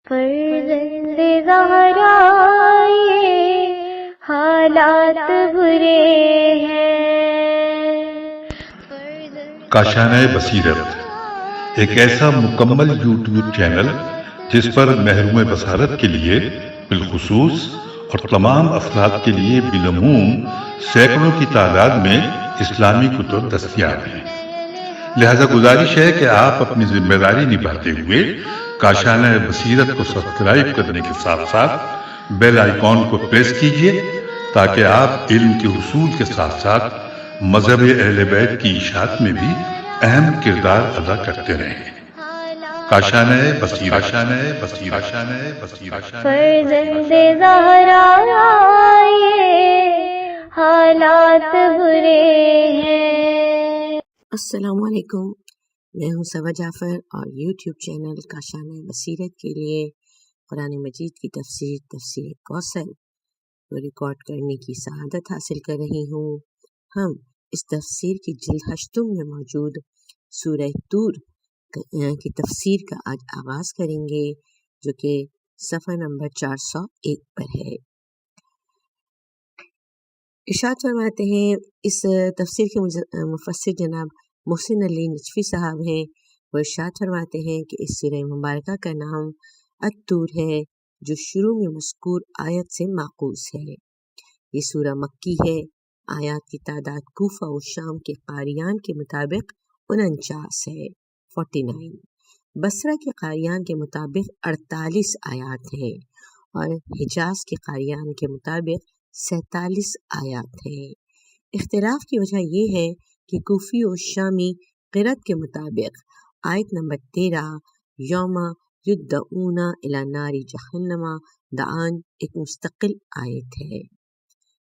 فرزند زہرا یہ حالات برے ہیں۔ کاشانہ بصیرت ایک ایسا مکمل یوٹیوب چینل جس پر محروم بصارت کے لیے بالخصوص اور تمام افراد کے لیے بالعموم سینکڑوں کی تعداد میں اسلامی کتب دستیاب ہیں۔ لہذا گزارش ہے کہ آپ اپنی ذمہ داری نبھاتے ہوئے کاشانہ بصیرت کو سبسکرائب کرنے کے ساتھ ساتھ بیل آئیکن کو پریس کیجیے تاکہ آپ علم کے حصول کے ساتھ ساتھ مذہب اہل بیت کی اشاعت میں بھی اہم کردار ادا کرتے رہیں۔ کاشانہ بصیرت۔ فرزند زہرا یہ حالات برے ہیں۔ السلام علیکم، میں ہوں صبا جعفر اور یوٹیوب چینل کاشانہ بصیرت کے لیے قرآن مجید کی تفسیر کوثر کو ریکارڈ کرنے کی سعادت حاصل کر رہی ہوں۔ ہم اس تفسیر کی جلد 8 میں موجود سورہ طور کی تفسیر کا آج آغاز کریں گے، جو کہ صفحہ نمبر 401 پر ہے۔ ارشاد فرماتے ہیں، اس تفسیر کے مفسر جناب محسن علی نجفی صاحب ہیں۔ وہ ارشاد فرماتے ہیں کہ اس سورہ مبارکہ کا نام الطور ہے، جو شروع میں مذکور آیت سے ماخوذ ہے۔ یہ سورہ مکی ہے۔ آیات کی تعداد کوفہ و شام کے قاریان کے مطابق 49 ہے، 49۔ بصرہ کے قاریان کے مطابق 48 آیات ہیں اور حجاز کے قاریان کے مطابق 47 آیات ہیں۔ اختلاف کی وجہ یہ ہے کہ کوفی و شامی قرأت کے مطابق آیت نمبر 13 یوم یدعون الی نار جہنم دعان ایک مستقل آیت ہے۔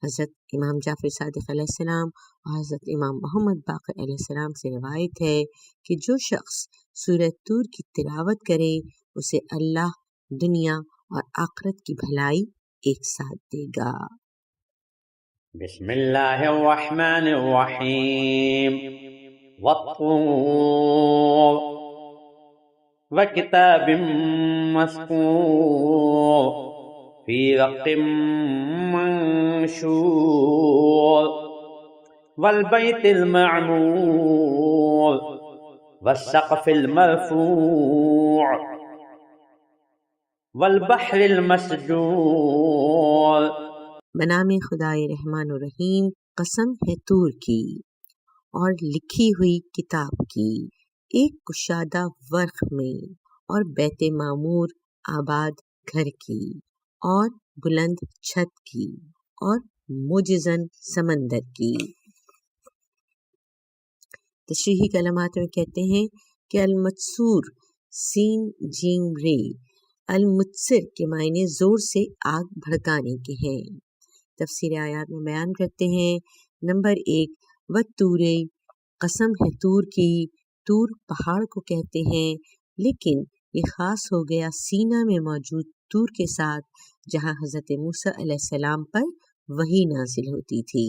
حضرت امام جعفر صادق علیہ السلام اور حضرت امام محمد باقر علیہ السلام سے روایت ہے کہ جو شخص سورہ طور کی تلاوت کرے اسے اللہ دنیا اور آخرت کی بھلائی ایک ساتھ دے گا۔ بسم اللہ الرحمن الرحیم والطور وکتاب مسطور فی رق منشور والبیت المعمور والسقف المرفوع والبحر المسجور۔ بنام خدائے رحمان الرحیم، قسم ہے طور کی اور لکھی ہوئی کتاب کی، ایک کشادہ ورق میں اور بیت معمور آباد گھر کی اور بلند چھت کی اور معجزن سمندر کی۔ تشریحی کلمات میں کہتے ہیں کہ المتسور سین جیم رے، المتسر کے معنی زور سے آگ بھڑکانے کے ہیں۔ تفسیر آیات میں بیان کرتے ہیں۔ نمبر 1، والطور، قسم ہے طور کی۔ طور پہاڑ کو کہتے ہیں، لیکن یہ خاص ہو گیا سینا میں موجود طور کے ساتھ، جہاں حضرت موسیٰ علیہ السلام پر وحی نازل ہوتی تھی۔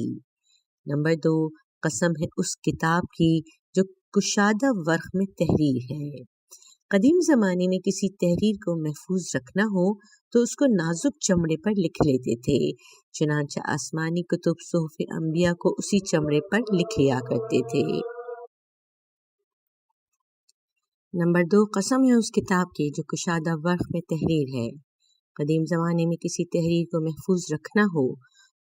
نمبر 2، قسم ہے اس کتاب کی جو کشادہ ورق میں تحریر ہے۔ قدیم زمانے میں کسی تحریر کو محفوظ رکھنا ہو تو اس کو نازک چمڑے پر لکھ لیتے تھے، چنانچہ آسمانی کتب صحف انبیاء کو اسی چمڑے پر لکھ لیا کرتے تھے۔ نمبر 2، قسم ہے اس کتاب کی جو کشادہ ورق میں تحریر ہے۔ قدیم زمانے میں کسی تحریر کو محفوظ رکھنا ہو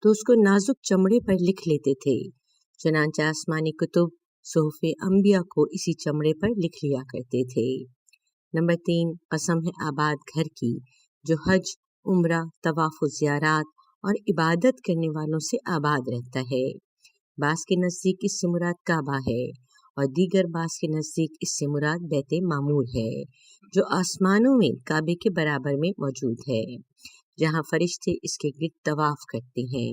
تو اس کو نازک چمڑے پر لکھ لیتے تھے، چنانچہ آسمانی کتب صحف انبیاء کو اسی چمڑے پر لکھ لیا کرتے تھے۔ نمبر 3، قسم ہے آباد گھر کی جو حج، عمرہ، طواف و زیارات اور عبادت کرنے والوں سے آباد رہتا ہے۔ بعض کے نزدیک اس سے مراد کعبہ ہے اور دیگر بعض کے نزدیک اس سے مراد بیت معمور ہے، جو آسمانوں میں کعبے کے برابر میں موجود ہے، جہاں فرشتے اس کے گرد طواف کرتے ہیں،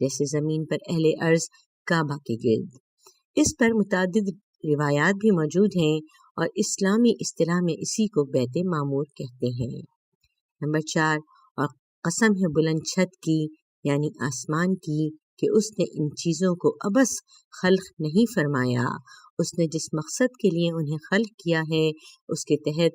جیسے زمین پر اہل ارض کعبہ کے گرد۔ اس پر متعدد روایات بھی موجود ہیں اور اسلامی اصطلاح میں اسی کو بیت معمور کہتے ہیں۔ نمبر 4، اور قسم ہے بلند چھت کی یعنی آسمان کی کہ اس نے ان چیزوں کو ابس خلق نہیں فرمایا، اس نے جس مقصد کے لیے انہیں خلق کیا ہے اس کے تحت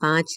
5,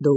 2,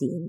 3,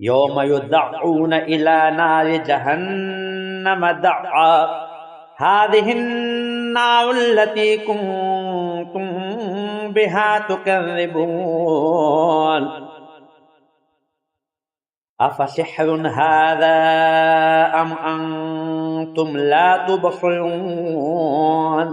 يوم يدعون إلى نار جهنم دعا هذه النار التي كنتم بها تكذبون أفسحر هذا أم أنتم لا تبصرون۔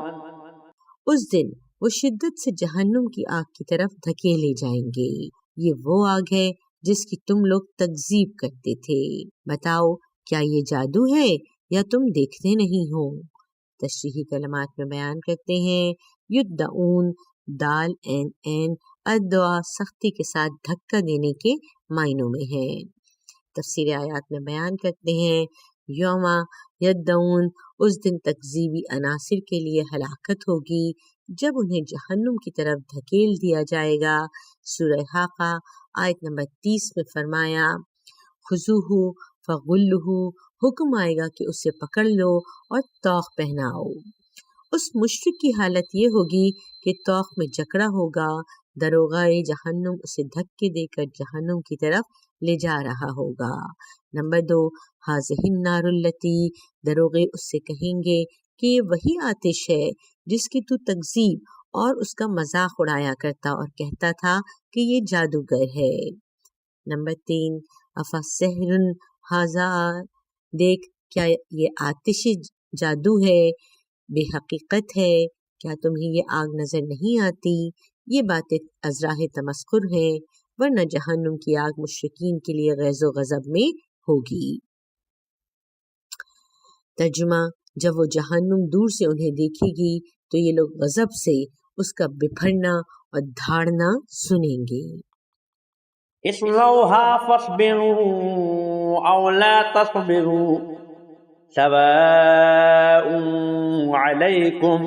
اس دن وہ شدت سے جہنم کی آگ کی طرف دھکیلے جائیں گے۔ یہ وہ آگ ہے جس کی تم لوگ تکذیب کرتے تھے۔ بتاؤ کیا یہ جادو ہے یا تم دیکھتے نہیں ہو؟ تشریحی کلمات میں بیان کرتے ہیں یدعون دال این ادعا سختی کے ساتھ دھکا دینے کے معنوں میں ہے۔ تفسیر آیات میں بیان کرتے ہیں یوما یدعون اس دن تکذیبی عناصر کے لیے ہلاکت ہوگی جب انہیں جہنم کی طرف دھکیل دیا جائے گا۔ سورہ حاقہ آیت نمبر 30 میں فرمایا خذوہ فغلہ، حکم آئے گا کہ اسے پکڑ لو اور طوق پہناؤ۔ اس مشرک کی حالت یہ ہوگی کہ طوق میں جکڑا ہوگا، دروغہ جہنم اسے دھکے دے کر جہنم کی طرف لے جا رہا ہوگا۔ نمبر 2 ہذہ النار التی، دروغے اس سے کہیں گے کہ یہ وہی آتش ہے جس کی تو تکذیب اور اس کا مذاق اڑایا کرتا اور کہتا تھا کہ یہ جادوگر ہے۔ نمبر 3 افسحر ھذا، دیکھ کیا یہ آتش جادو ہے، بے حقیقت ہے، کیا تمہیں یہ آگ نظر نہیں آتی؟ یہ باتیں ازراہ تمسخر ہے، ورنہ جہنم کی آگ مشرکین کے لیے غیظ و غضب میں ہوگی۔ ترجمہ، جب وہ جہنم دور سے انہیں دیکھے گی تو یہ لوگ غضب سے اس کا بپھرنا اور دھاڑنا سنیں گے۔ اصلوها فاصبروا أو لا تصبروا سواء عليكم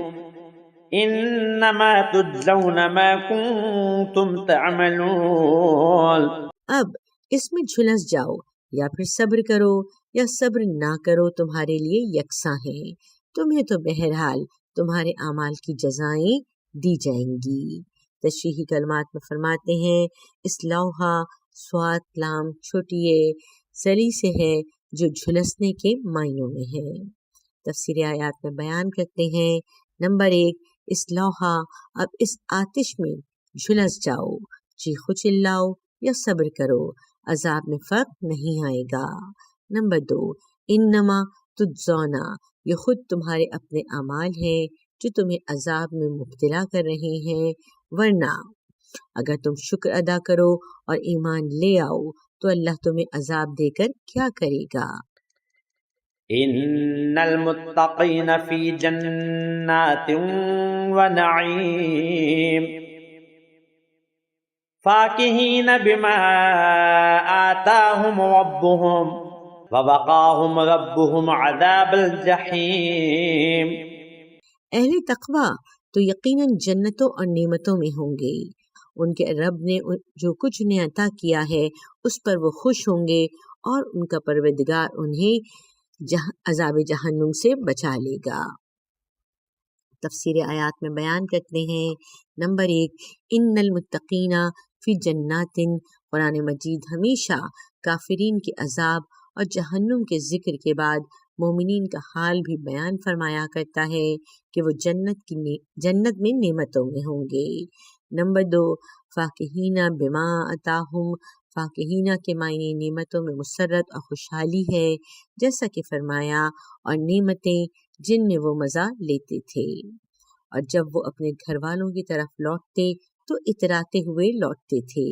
إنما تجزون ما كنتم تعملون۔ اب اس میں جھلس جاؤ، یا پھر صبر کرو یا صبر نہ کرو، تمہارے لیے یکساں ہیں، تمہیں تو بہرحال تمہارے اعمال کی جزائیں دی جائیں گی۔ تشریحی کلمات میں فرماتے ہیں اصلاحہ سوات لام چھوٹی سلی سے ہے جو جھلسنے کے معنوں میں ہے۔ تفسیر آیات میں بیان کرتے ہیں نمبر 1 اصلاحہ، اب اس آتش میں جھلس جاؤ، چیخو چلاؤ یا صبر کرو، عذاب میں فرق نہیں آئے گا۔ نمبر 2 انما تجزونا، یہ خود تمہارے اپنے اعمال ہیں جو تمہیں عذاب میں مبتلا کر رہے ہیں، ورنہ اگر تم شکر ادا کرو اور ایمان لے آؤ تو اللہ تمہیں عذاب دے کر کیا کرے گا۔ ان المتقین فی جنات ونعیم فاکہین بما آتاہم ربہم ووقاہم ربہم عذاب الجحیم۔ اہل تقویٰ تو یقیناً جنتوں اور نعمتوں میں ہوں گے، ان کے رب نے جو کچھ انہیں عطا کیا ہے اس پر وہ خوش ہوں گے اور ان کا پروردگار انہیں عذاب جہنم سے بچا لے گا۔ تفسیر آیات میں بیان کرتے ہیں نمبر 1 ان المتقین فی جنات، قرآن مجید ہمیشہ کافرین کے عذاب اور جہنم کے ذکر کے بعد مومنین کا حال بھی بیان فرمایا کرتا ہے کہ وہ جنت میں نعمتوں میں ہوں گے۔ نمبر 2 فاکہین بما آتاہم، فاکہین کے معنی نعمتوں میں مسرت اور خوشحالی ہے، جیسا کہ فرمایا اور نعمتیں جن میں وہ مزہ لیتے تھے، اور جب وہ اپنے گھر والوں کی طرف لوٹتے تو اتراتے ہوئے لوٹتے تھے۔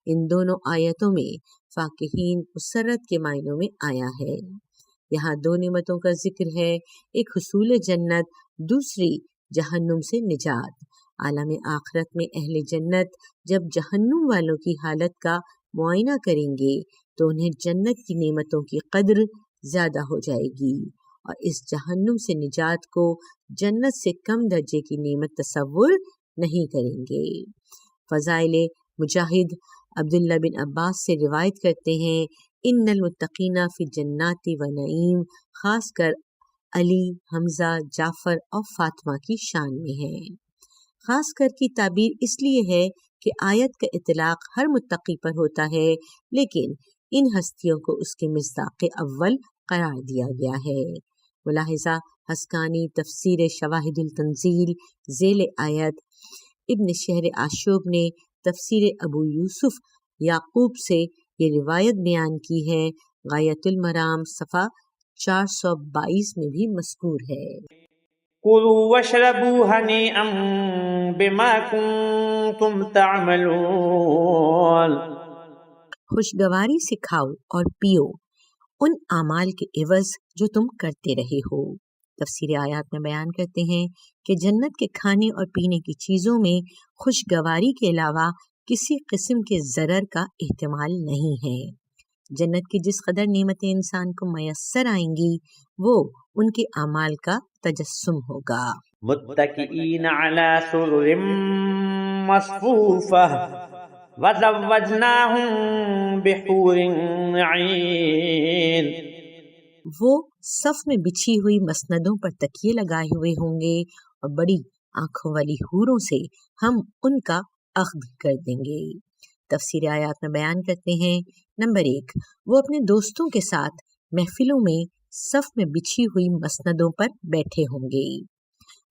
ان دونوں آیتوں میں فاکہین مسرت کے معنوں میں آیا ہے۔ یہاں 2 نعمتوں کا ذکر ہے، ایک حصول جنت، دوسری جہنم سے نجات۔ عالم آخرت میں اہل جنت جب جہنم والوں کی حالت کا معائنہ کریں گے تو انہیں جنت کی نعمتوں کی قدر زیادہ ہو جائے گی اور اس جہنم سے نجات کو جنت سے کم درجے کی نعمت تصور نہیں کریں گے۔ فضائل مجاہد عبداللہ بن عباس سے روایت کرتے ہیں ان المتقین فی جنات و نعیم، خاص کر علی، حمزہ، جعفر اور فاطمہ کی شان میں ہے۔ خاص کر کی تعبیر اس لیے ہے کہ آیت کا اطلاق ہر متقی پر ہوتا ہے، لیکن ان ہستیوں کو اس کے مصداق اول قرار دیا گیا ہے۔ ملاحظہ حسکانی تفسیر شواہد التنزیل ذیل آیت ابن شہر آشوب نے تفسیر ابو یوسف یعقوب سے یہ روایت بیان کی ہے، غایت المرام صفحہ 422 میں بھی مذکور ہے۔ كلوا واشربوا هنيئا بما كنتم تعملون۔ خوشگواری سے کھاؤ اور پیو ان اعمال کے عوض جو تم کرتے رہے ہو۔ تفسیر آیات میں بیان کرتے ہیں کہ جنت کے کھانے اور پینے کی چیزوں میں خوشگواری کے علاوہ کسی قسم کے ضرر کا احتمال نہیں ہے۔ جنت کی جس قدر نعمتیں انسان کو میسر آئیں گی وہ ان کے اعمال کا تجسم ہوگا۔ متکئین علی سرر مصفوفہ وزوجناہم بحور عین۔ وہ صف میں بچھی ہوئی مسندوں پر تکیے لگائے ہوئے ہوں گے اور بڑی آنکھوں والی حوروں سے ہم ان کا اخذ کر دیں گے۔ تفسیر آیات میں بیان کرتے ہیں، نمبر 1، وہ اپنے دوستوں کے ساتھ محفلوں میں صف میں بچھی ہوئی مسندوں پر بیٹھے ہوں گے۔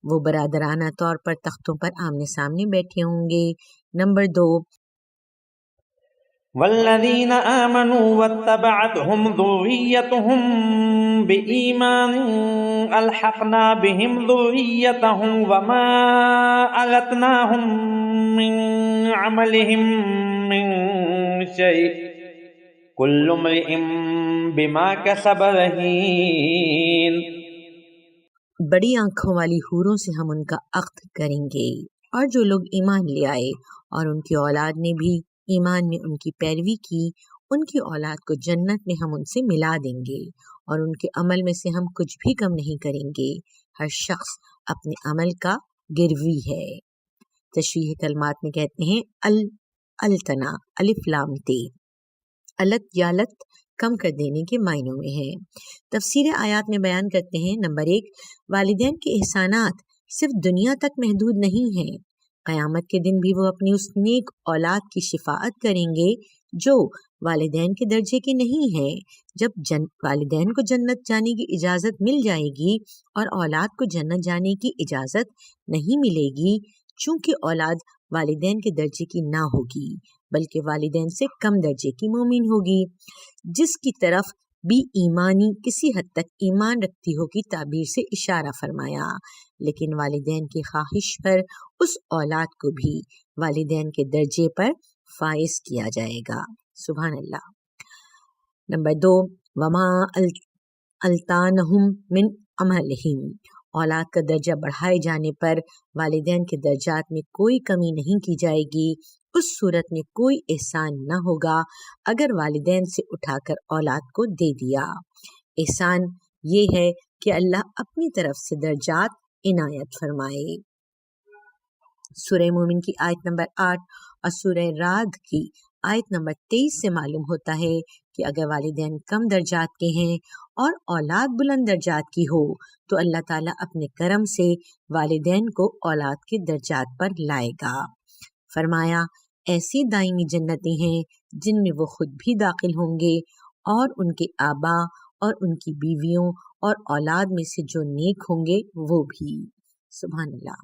وہ برادرانہ طور پر تختوں پر آمنے سامنے بیٹھے ہوں گے۔ نمبر 2، والذین آمنوا واتبعتهم ذریتهم بإیمان الحقنا بهم ذریتهم وما ألتناهم من عملهم من شيء كل امرئ بما كسب رہین۔ بڑی آنکھوں والی حوروں سے ہم ان کا عقد کریں گے، اور جو لوگ ایمان لے آئے اور ان کی اولاد نے بھی ایمان میں ان کی پیروی کی، ان کی اولاد کو جنت میں ہم ان سے ملا دیں گے اور ان کے عمل میں سے ہم کچھ بھی کم نہیں کریں گے۔ ہر شخص اپنے عمل کا گروی ہے۔ تشریح کلمات میں کہتے ہیں التنا الف لام تے، الت یا لت کم کر دینے کے معنوں میں ہے۔ تفسیر آیات میں بیان کرتے ہیں، نمبر 1، والدین کے احسانات صرف دنیا تک محدود نہیں ہیں، قیامت کے دن بھی وہ اپنی اس نیک اولاد کی شفاعت کریں گے جو والدین کے درجے کی نہیں ہے۔ جب والدین کو جنت جانے کی اجازت مل جائے گی اور اولاد کو جنت جانے کی اجازت نہیں ملے گی، چونکہ اولاد والدین کے درجے کی نہ ہوگی بلکہ والدین سے کم درجے کی مومن ہوگی، جس کی طرف بھی ایمانی کسی حد تک ایمان رکھتی ہو کی تعبیر سے اشارہ فرمایا، لیکن والدین کی خواہش پر اس اولاد کو بھی والدین کے درجے پر فائز کیا جائے گا۔ سبحان اللہ۔ نمبر 2، وما التانہم من عملہم، اولاد کا درجہ بڑھائے جانے پر والدین کے درجات میں کوئی کمی نہیں کی جائے گی۔ اس صورت میں کوئی احسان نہ ہوگا اگر والدین سے اٹھا کر اولاد کو دے دیا۔ احسان یہ ہے کہ اللہ اپنی طرف سے درجات عنایت فرمائے۔ سورہ مومن کی آیت نمبر 8 اور سورہ رعد کی آیت نمبر 23 سے معلوم ہوتا ہے کہ اگر والدین کم درجات کے ہیں اور اولاد بلند درجات کی ہو تو اللہ تعالیٰ اپنے کرم سے والدین کو اولاد کے درجات پر لائے گا۔ فرمایا، ایسی دائمی جنتیں ہیں جن میں وہ خود بھی داخل ہوں گے اور ان کے آبا اور ان کی بیویوں اور اولاد میں سے جو نیک ہوں گے وہ بھی۔ سبحان اللہ۔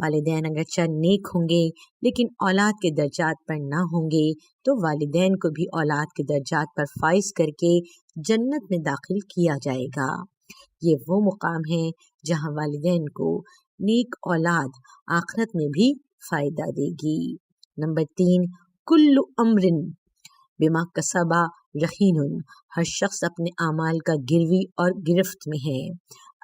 والدین اگرچہ نیک ہوں گے لیکن اولاد کے درجات پر نہ ہوں گے تو والدین کو بھی اولاد کے درجات پر فائز کر کے جنت میں داخل کیا جائے گا۔ یہ وہ مقام ہے جہاں والدین کو نیک اولاد آخرت میں بھی فائدہ دے گی۔ نمبر 3، کل امر بما کسبا رہین، ہر شخص اپنے اعمال کا گروی اور گرفت میں ہے۔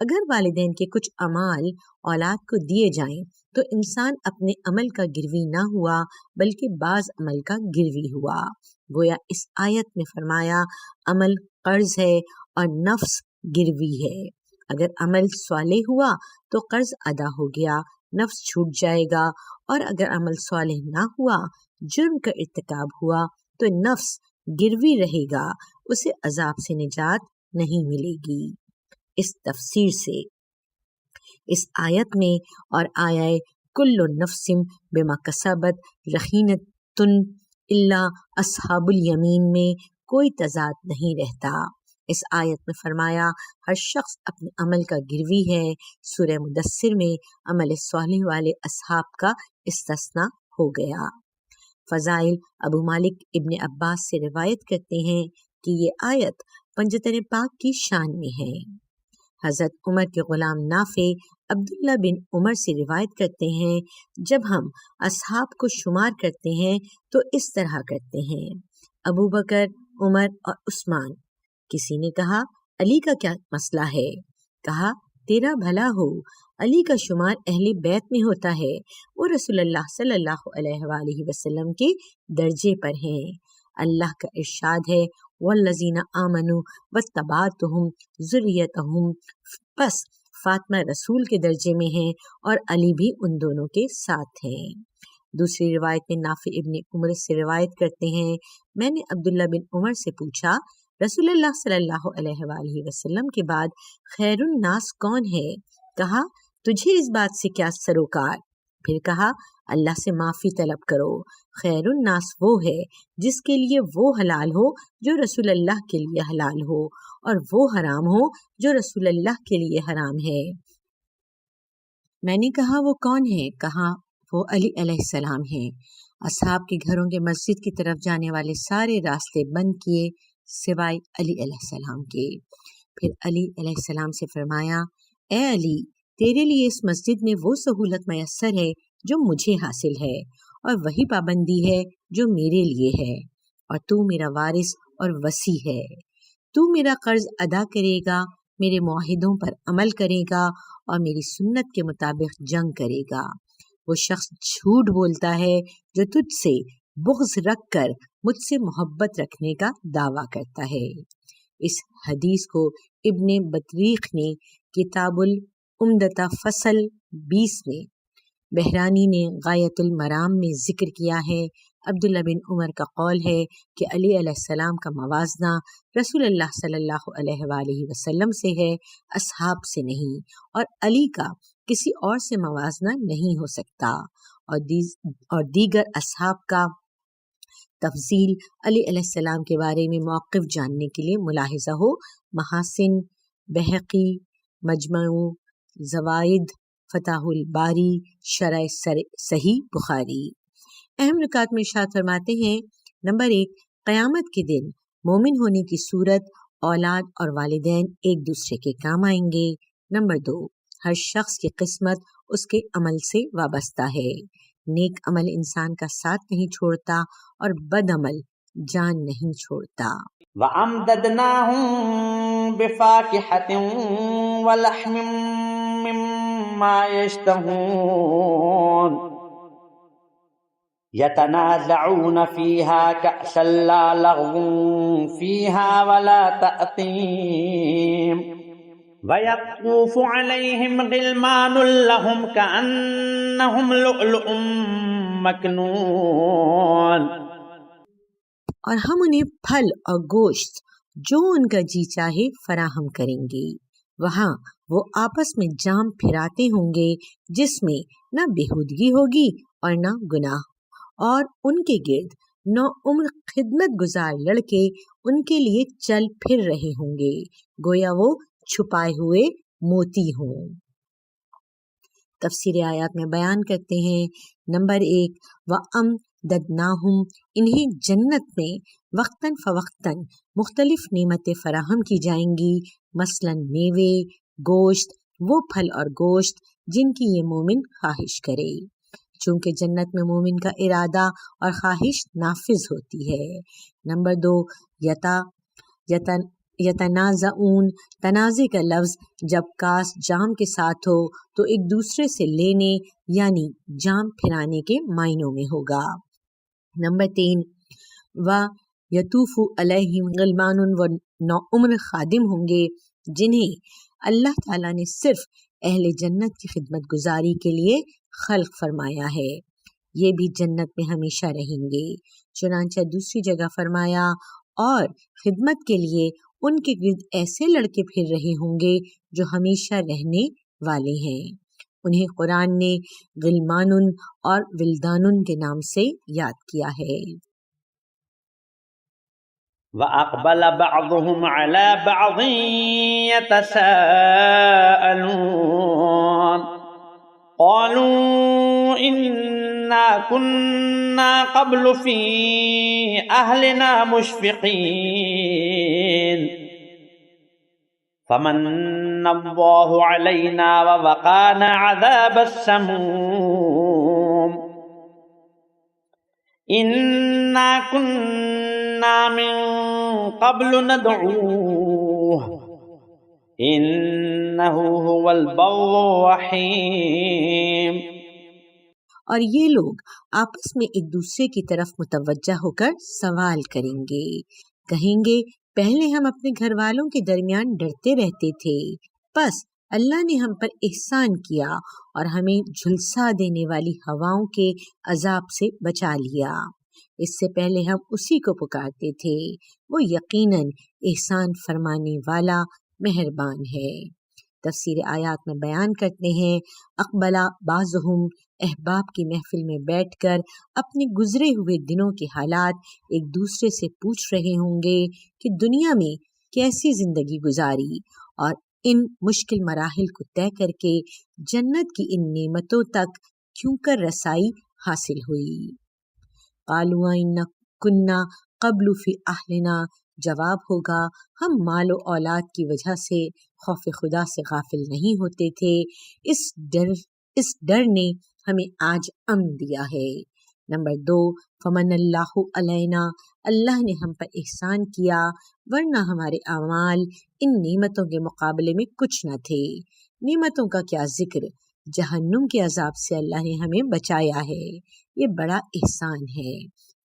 اگر والدین کے کچھ اعمال اولاد کو دیے جائیں تو انسان اپنے عمل کا گروی نہ ہوا بلکہ بعض عمل کا گروی ہوا۔ گویا اس آیت میں فرمایا عمل قرض ہے اور نفس گروی ہے۔ اگر عمل صالح ہوا تو قرض ادا ہو گیا، نفس چھوٹ جائے گا، اور اگر عمل صالح نہ ہوا، جرم کا ارتکاب ہوا تو نفس گروی رہے گا، اسے عذاب سے نجات نہیں ملے گی۔ اس تفسیر سے اس آیت میں اور آیہ کل نفس بما کسبت رہینۃ الا اصحاب الیمین میں کوئی تضاد نہیں رہتا۔ اس آیت میں فرمایا ہر شخص اپنے عمل کا گروی ہے۔ سورہ مدثر میں عمل صالح والے اصحاب کا استثناء ہو گیا۔ فضائل ابو مالک ابن عباس سے روایت کرتے ہیں کہ یہ آیت پنجتن پاک کی شان میں ہے۔ حضرت عمر کے غلام نافع عبداللہ بن عمر سے روایت کرتے ہیں جب ہم اصحاب کو شمار کرتے ہیں تو اس طرح کرتے ہیں: ابو بکر، عمر اور عثمان۔ کسی نے کہا علی کا کیا مسئلہ ہے؟ کہا تیرا بھلا ہو، علی کا شمار اہل بیت میں ہوتا ہے، وہ رسول اللہ صلی اللہ علیہ وآلہ وسلم کے درجے پر ہیں۔ اللہ کا ارشاد ہے والذین آمنوا واتبعتہم ذریتہم، پس فاطمہ رسول کے درجے میں ہیں اور علی بھی ان دونوں کے ساتھ ہیں۔ دوسری روایت میں نافع ابن عمر سے روایت کرتے ہیں میں نے عبداللہ بن عمر سے پوچھا رسول اللہ صلی اللہ علیہ وآلہ وسلم کے بعد خیر الناس کون ہے؟ کہا تجھے اس بات سے کیا سروکار؟ پھر کہا اللہ سے معافی طلب کرو، خیر الناس وہ ہے جس کے لیے وہ حلال ہو جو رسول اللہ کے لیے حلال ہو، اور وہ حرام ہو جو رسول اللہ کے لیے حرام ہے۔ میں نے کہا وہ کون ہے؟ کہا وہ علی علیہ السلام ہیں۔ اصحاب کے گھروں کے مسجد کی طرف جانے والے سارے راستے بند کیے سوائے علی علیہ السلام کے۔ پھر علی علیہ السلام سے فرمایا اے علی، تیرے لیے اس مسجد میں وہ سہولت میسر ہے جو مجھے حاصل ہے، اور وہی پابندی ہے جو میرے لیے ہے، اور تو میرا وارث اور وصی ہے۔ تو میرا قرض ادا کرے گا، میرے معاہدوں پر عمل کرے گا اور میری سنت کے مطابق جنگ کرے گا۔ وہ شخص جھوٹ بولتا ہے جو تجھ سے بغض رکھ کر مجھ سے محبت رکھنے کا دعویٰ کرتا ہے۔ اس حدیث کو ابن بطریق نے کتاب العمدہ فصل 20 میں، بہرانی نے غایت المرام میں ذکر کیا ہے۔ عبداللہ بن عمر کا قول ہے کہ علی علیہ السلام کا موازنہ رسول اللہ صلی اللہ علیہ وآلہ وسلم سے ہے، اصحاب سے نہیں، اور علی کا کسی اور سے موازنہ نہیں ہو سکتا، اور دیگر اصحاب کا تفضیل علی علیہ السلام کے بارے میں موقف جاننے کے لیے ملاحظہ ہو محاسن، بہقی، مجمع زوائد، فتح الباری، شرح صحیح بخاری۔ اہم نکات میں ارشاد فرماتے ہیں: نمبر 1، قیامت کے دن مومن ہونے کی صورت اولاد اور والدین ایک دوسرے کے کام آئیں گے۔ نمبر 2، ہر شخص کی قسمت اس کے عمل سے وابستہ ہے۔ نیک عمل انسان کا ساتھ نہیں چھوڑتا اور بد عمل جان نہیں چھوڑتا۔ وَأَمْدَدْنَاهُمْ بِفَاكِهَةٍ وَلَحْمٍ مِّمَّا يَشْتَهُونَ يَتَنَازَعُونَ فِيهَا كَأْسًا لَّا لَغْوٌ فِيهَا وَلَا تَأْثِيمٌ وَيَطُوفُ عَلَيْهِمْ غِلْمَانٌ لَّهُمْ كَأَنَّهُمْ لُؤْلُؤٌ مَّكْنُونٌ۔ اور ہم انہیں پھل اور گوشت جو ان کا جی چاہے فراہم کریں گے۔ وہاں وہ آپس میں جام پھراتے ہوں گے جس میں نہ بےہودگی ہوگی اور نہ گناہ، اور ان کے گرد نو عمر خدمت گزار لڑکے ان کے لیے چل پھر رہے ہوں گے گویا وہ چھپائے ہوئے موتی ہوں۔ تفسیر آیات میں بیان کرتے ہیں: نمبر 1، وَأَمْدَدْنَاهُمْ، انہیں جنت میں وقتاً فوقتاً مختلف نعمتیں فراہم کی جائیں گی، مثلاً میوے، گوشت، وہ پھل اور گوشت جن کی یہ مومن خواہش کرے، چونکہ جنت میں مومن کا ارادہ اور خواہش نافذ ہوتی ہے۔ نمبر 2، یتنازعون، تنازع کا لفظ جب کاس جام کے ساتھ ہو تو ایک دوسرے سے لینے یعنی جام پھرانے کے معنوں میں ہوگا۔ نمبر 3، وَيَطُوفُ عَلَيْهِمْ غِلْمَانٌ، و نو عمر خادم ہوں گے جنہیں اللہ تعالیٰ نے صرف اہل جنت کی خدمت گزاری کے لیے خلق فرمایا ہے، یہ بھی جنت میں ہمیشہ رہیں گے۔ چنانچہ دوسری جگہ فرمایا اور خدمت کے لیے ان کے گرد ایسے لڑکے پھر رہے ہوں گے جو ہمیشہ رہنے والے ہیں۔ انہیں قرآن نے غلمان اور ولدان کے نام سے یاد کیا ہے۔ وأقبل بعضهم على بعض يتساءلون قالوا إنا كنا قبل في أهلنا مشفقين فمن الله علينا ووقانا عذاب السموم إنا كنا من قبل ندعوه إنه هو البر الرحيم۔ اور یہ لوگ آپس میں ایک دوسرے کی طرف متوجہ ہو کر سوال کریں گے، کہیں گے پہلے ہم اپنے گھر والوں کے درمیان ڈرتے رہتے تھے، بس اللہ نے ہم پر احسان کیا اور ہمیں جھلسا دینے والی ہواؤں کے عذاب سے بچا لیا۔ اس سے پہلے ہم اسی کو پکارتے تھے، وہ یقیناً احسان فرمانے والا مہربان ہے۔ تفسیر آیات میں بیان کرتے ہیں، اقبلا بعضہم، احباب کی محفل میں بیٹھ کر اپنے گزرے ہوئے دنوں کے حالات ایک دوسرے سے پوچھ رہے ہوں گے کہ دنیا میں کیسی زندگی گزاری اور ان مشکل مراحل کو طے کر کے جنت کی ان نعمتوں تک کیوں کر رسائی حاصل ہوئی۔ قالوا ان کنا قبل فی اہلنا، جواب ہوگا ہم مال و اولاد کی وجہ سے خوف خدا سے غافل نہیں ہوتے تھے، اس ڈر نے ہمیں آج امن دیا ہے۔ نمبر 2، فمن اللہ علینا، اللہ نے ہم پر احسان کیا، ورنہ ہمارے اعمال ان نعمتوں کے مقابلے میں کچھ نہ تھے۔ نعمتوں کا کیا ذکر، جہنم کے عذاب سے اللہ نے ہمیں بچایا ہے، یہ بڑا احسان ہے۔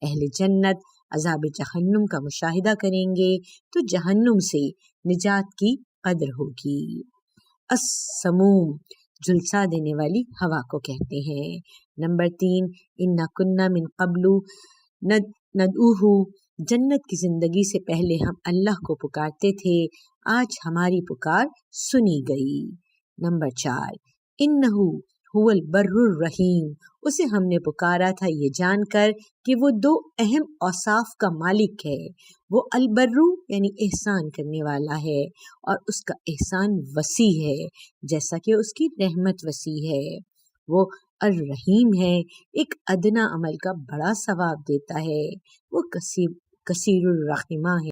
اہل جنت عذاب جہنم کا مشاہدہ کریں گے تو جہنم سے نجات کی قدر ہوگی۔ السموم، جھلسا دینے والی ہوا کو کہتے ہیں۔ نمبر 3، انا کنا من قبل ندعوہ، جنت کی زندگی سے پہلے ہم اللہ کو پکارتے تھے، آج ہماری پکار سنی گئی۔ نمبر 4، انہ هو البر الرحیم، اسے ہم نے پکارا تھا یہ جان کر کہ وہ 2 اہم اوصاف کا مالک ہے، وہ البرو یعنی احسان کرنے والا ہے، اور اس کا احسان وسیع ہے جیسا کہ اس کی رحمت وسیع ہے۔ وہ الرحیم ہے، ایک ادنا عمل کا بڑا ثواب دیتا ہے، وہ کثیر الرحمہ ہے۔